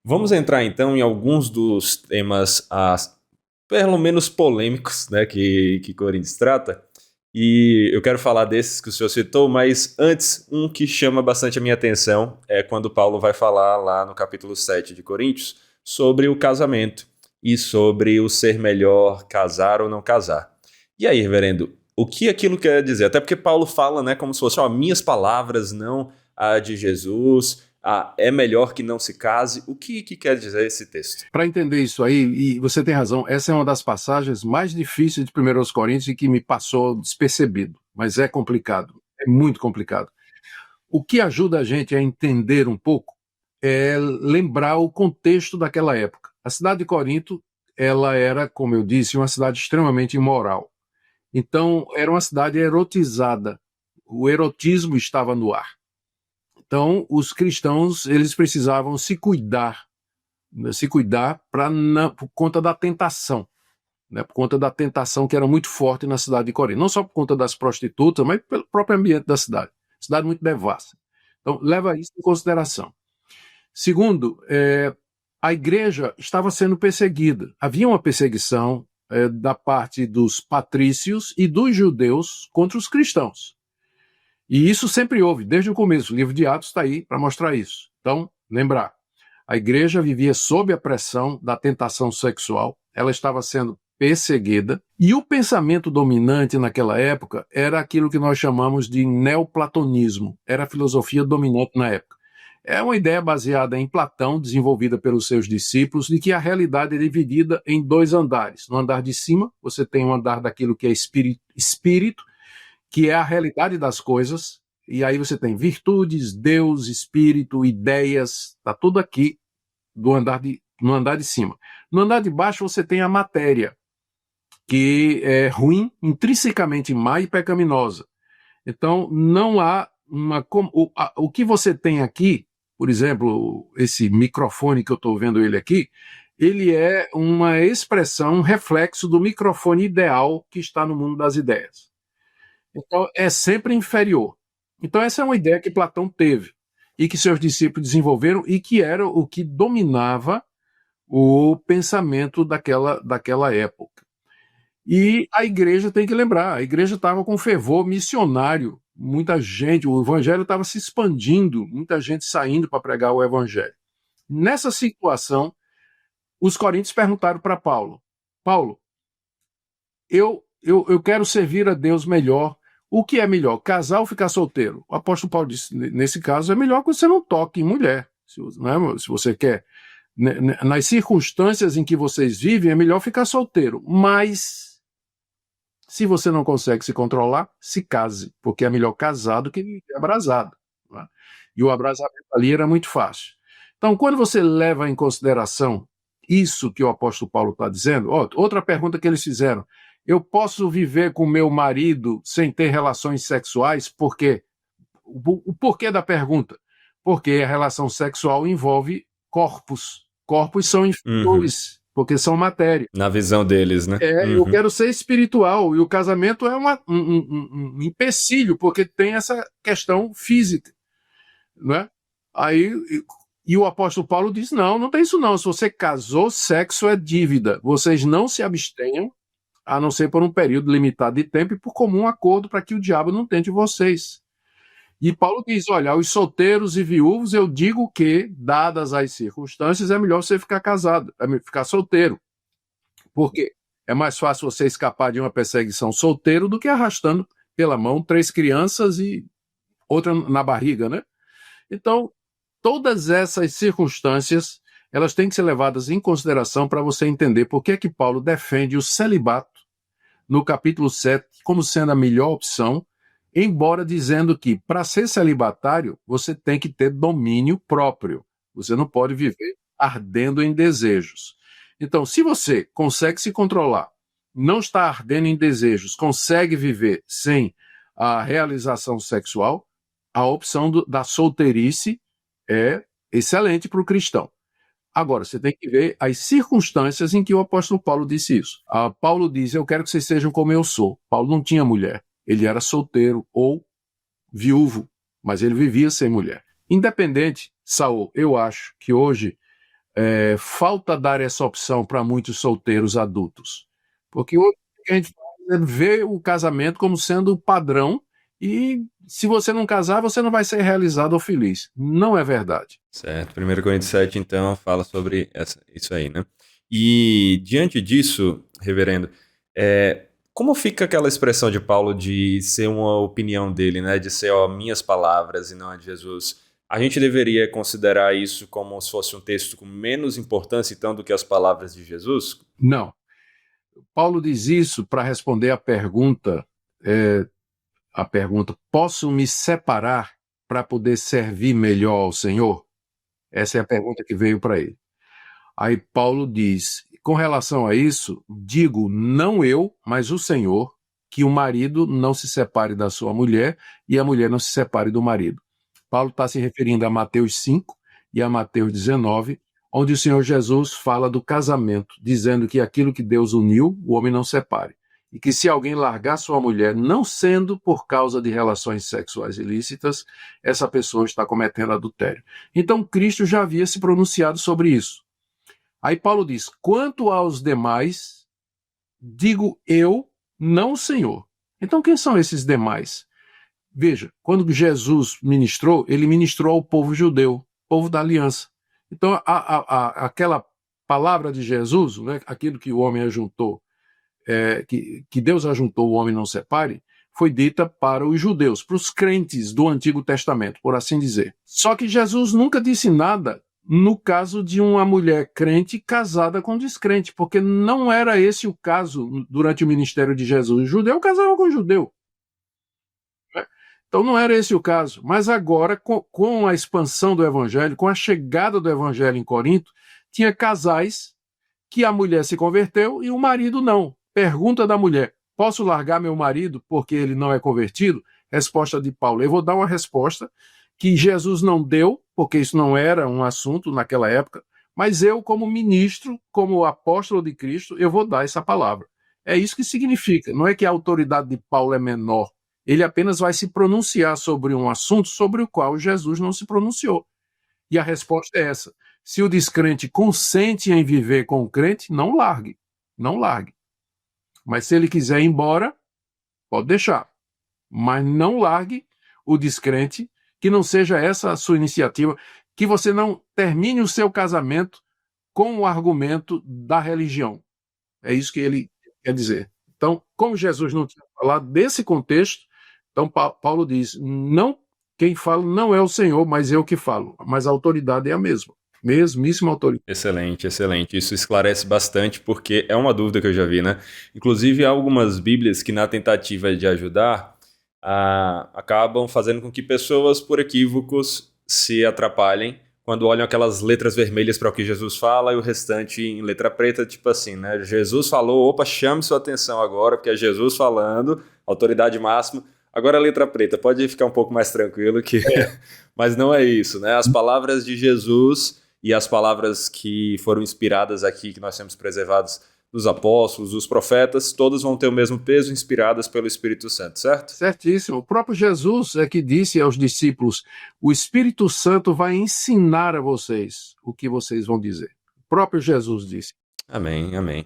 Vamos entrar então em alguns dos temas, pelo menos polêmicos, né, que Coríntios trata. E eu quero falar desses que o senhor citou, mas antes, um que chama bastante a minha atenção é quando Paulo vai falar lá no capítulo 7 de Coríntios sobre o casamento e sobre o ser melhor casar ou não casar. E aí, reverendo, o que aquilo quer dizer? Até porque Paulo fala, né, como se fosse, ó, minhas palavras, não a de Jesus. É melhor que não se case. O que quer dizer esse texto? Para entender isso aí, e você tem razão, essa é uma das passagens mais difíceis de 1 Coríntios e que me passou despercebido, mas é complicado, é muito complicado. O que ajuda a gente a entender um pouco é lembrar o contexto daquela época. A cidade de Corinto, ela era, como eu disse, uma cidade extremamente imoral. Então, era uma cidade erotizada. O erotismo estava no ar. Então, os cristãos, eles precisavam se cuidar por conta da tentação, né? Por conta da tentação que era muito forte na cidade de Corinto. Não só por conta das prostitutas, mas pelo próprio ambiente da cidade. Cidade muito devassa. Então, leva isso em consideração. Segundo, a igreja estava sendo perseguida. Havia uma perseguição da parte dos patrícios e dos judeus contra os cristãos. E isso sempre houve, desde o começo. O livro de Atos está aí para mostrar isso. Então, lembrar, a igreja vivia sob a pressão da tentação sexual, ela estava sendo perseguida, e o pensamento dominante naquela época era aquilo que nós chamamos de neoplatonismo, era a filosofia dominante na época. É uma ideia baseada em Platão, desenvolvida pelos seus discípulos, de que a realidade é dividida em dois andares. No andar de cima, você tem um andar daquilo que é espírito, que é a realidade das coisas, e aí você tem virtudes, Deus, espírito, ideias, está tudo aqui no andar de cima. No andar de baixo você tem a matéria, que é ruim, intrinsecamente má e pecaminosa. Então não há o que você tem aqui, por exemplo, esse microfone que eu estou vendo ele aqui, ele é uma expressão, um reflexo do microfone ideal que está no mundo das ideias. Então, é sempre inferior. Então, essa é uma ideia que Platão teve e que seus discípulos desenvolveram e que era o que dominava o pensamento daquela época. E a igreja tem que lembrar, a igreja estava com fervor missionário, muita gente, o evangelho estava se expandindo, muita gente saindo para pregar o evangelho. Nessa situação, os coríntios perguntaram para Paulo, eu quero servir a Deus melhor. O que é melhor, casar ou ficar solteiro? O apóstolo Paulo disse, nesse caso, é melhor que você não toque em mulher. Se você quer, nas circunstâncias em que vocês vivem, é melhor ficar solteiro. Mas, se você não consegue se controlar, se case, porque é melhor casado que viver abrasado. Né? E o abrasamento ali era muito fácil. Então, quando você leva em consideração isso que o apóstolo Paulo está dizendo, outra pergunta que eles fizeram, eu posso viver com meu marido sem ter relações sexuais? Por quê? O porquê da pergunta? Porque a relação sexual envolve corpos. Corpos são inferiores, porque são matéria. Na visão deles, né? Eu quero ser espiritual, e o casamento é um empecilho, porque tem essa questão física. Né? Aí, e o apóstolo Paulo diz, não tem isso não. Se você casou, sexo é dívida. Vocês não se abstenham, a não ser por um período limitado de tempo e por comum acordo para que o diabo não tente vocês. E Paulo diz, olha, aos solteiros e viúvos eu digo que, dadas as circunstâncias, é melhor você ficar casado, ficar solteiro. Por quê? É mais fácil você escapar de uma perseguição solteiro do que arrastando pela mão 3 crianças e outra na barriga, né? Então, todas essas circunstâncias, elas têm que ser levadas em consideração para você entender por que Paulo defende o celibato no capítulo 7 como sendo a melhor opção, embora dizendo que para ser celibatário você tem que ter domínio próprio. Você não pode viver ardendo em desejos. Então, se você consegue se controlar, não está ardendo em desejos, consegue viver sem a realização sexual, a opção da solteirice é excelente para o cristão. Agora, você tem que ver as circunstâncias em que o apóstolo Paulo disse isso. Paulo diz, eu quero que vocês sejam como eu sou. Paulo não tinha mulher. Ele era solteiro ou viúvo, mas ele vivia sem mulher. Independente, Saul, eu acho que hoje falta dar essa opção para muitos solteiros adultos. Porque hoje a gente vê o casamento como sendo o padrão e se você não casar, você não vai ser realizado ou feliz. Não é verdade. Certo. 1 Coríntios 7, então, fala sobre isso aí, né? E diante disso, reverendo, como fica aquela expressão de Paulo de ser uma opinião dele, né? De ser, minhas palavras e não a de Jesus? A gente deveria considerar isso como se fosse um texto com menos importância, então, do que as palavras de Jesus? Não. Paulo diz isso para responder a pergunta, posso me separar para poder servir melhor ao Senhor? Essa é a pergunta que veio para ele. Aí Paulo diz, com relação a isso, digo, não eu, mas o Senhor, que o marido não se separe da sua mulher e a mulher não se separe do marido. Paulo está se referindo a Mateus 5 e a Mateus 19, onde o Senhor Jesus fala do casamento, dizendo que aquilo que Deus uniu, o homem não separe. E que se alguém largar sua mulher, não sendo por causa de relações sexuais ilícitas, essa pessoa está cometendo adultério. Então Cristo já havia se pronunciado sobre isso. Aí Paulo diz, quanto aos demais, digo eu, não o Senhor. Então quem são esses demais? Veja, quando Jesus ministrou, ele ministrou ao povo judeu, povo da aliança. Então aquela palavra de Jesus, né, aquilo que o homem ajuntou, que Deus ajuntou, o homem não separe, foi dita para os judeus, para os crentes do Antigo Testamento, por assim dizer. Só que Jesus nunca disse nada no caso de uma mulher crente casada com descrente, porque não era esse o caso durante o ministério de Jesus. O judeu casava com o judeu. Então não era esse o caso. Mas agora, com a expansão do evangelho, com a chegada do evangelho em Corinto, tinha casais que a mulher se converteu e o marido não. Pergunta da mulher, posso largar meu marido porque ele não é convertido? Resposta de Paulo, eu vou dar uma resposta que Jesus não deu, porque isso não era um assunto naquela época, mas eu, como ministro, como apóstolo de Cristo, eu vou dar essa palavra. É isso que significa, não é que a autoridade de Paulo é menor, ele apenas vai se pronunciar sobre um assunto sobre o qual Jesus não se pronunciou. E a resposta é essa, se o descrente consente em viver com o crente, não largue, não largue. Mas se ele quiser ir embora, pode deixar. Mas não largue o descrente, que não seja essa a sua iniciativa, que você não termine o seu casamento com o argumento da religião. É isso que ele quer dizer. Então, como Jesus não tinha falado desse contexto, então Paulo diz, não, quem fala não é o Senhor, mas eu que falo. Mas a autoridade é a mesma. Mesmíssima autoridade. Excelente, excelente. Isso esclarece bastante porque é uma dúvida que eu já vi, né? Inclusive, há algumas bíblias que, na tentativa de ajudar, acabam fazendo com que pessoas, por equívocos, se atrapalhem quando olham aquelas letras vermelhas para o que Jesus fala e o restante em letra preta, tipo assim, né? Jesus falou, opa, chame sua atenção agora, porque é Jesus falando, autoridade máxima. Agora a letra preta, pode ficar um pouco mais tranquilo, mas não é isso, né? As palavras de Jesus e as palavras que foram inspiradas aqui, que nós temos preservados dos apóstolos, dos profetas, todas vão ter o mesmo peso, inspiradas pelo Espírito Santo, certo? Certíssimo. O próprio Jesus é que disse aos discípulos, o Espírito Santo vai ensinar a vocês o que vocês vão dizer. O próprio Jesus disse. Amém, amém.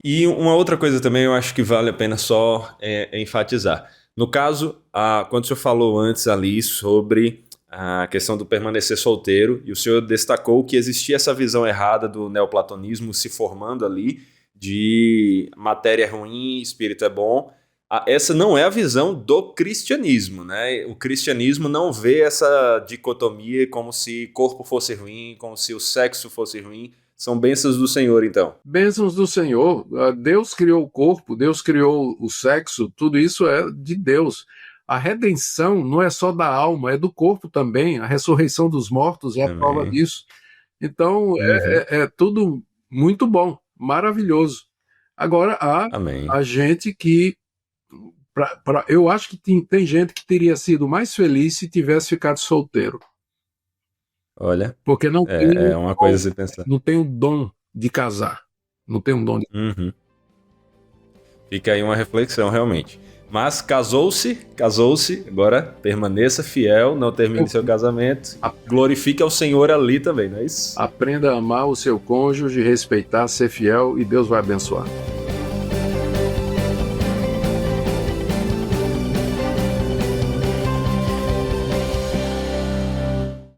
E uma outra coisa também eu acho que vale a pena só enfatizar. No caso, quando o senhor falou antes ali sobre a questão do permanecer solteiro, e o senhor destacou que existia essa visão errada do neoplatonismo se formando ali, de matéria é ruim, espírito é bom. Essa não é a visão do cristianismo, né? O cristianismo não vê essa dicotomia como se corpo fosse ruim, como se o sexo fosse ruim. São bênçãos do Senhor, então. Bênçãos do Senhor. Deus criou o corpo, Deus criou o sexo, tudo isso é de Deus. A redenção não é só da alma, é do corpo também. A ressurreição dos mortos é a prova disso. Então, é tudo muito bom, maravilhoso. Agora, há gente que... eu acho que tem gente que teria sido mais feliz se tivesse ficado solteiro. Olha, porque não tem é uma coisa a se pensar. Não tem o dom de casar. Não tem um dom de... Fica aí uma reflexão, realmente. Mas casou-se, agora permaneça fiel, não termine seu casamento, glorifique ao Senhor ali também, não é isso? Aprenda a amar o seu cônjuge, respeitar, ser fiel e Deus vai abençoar.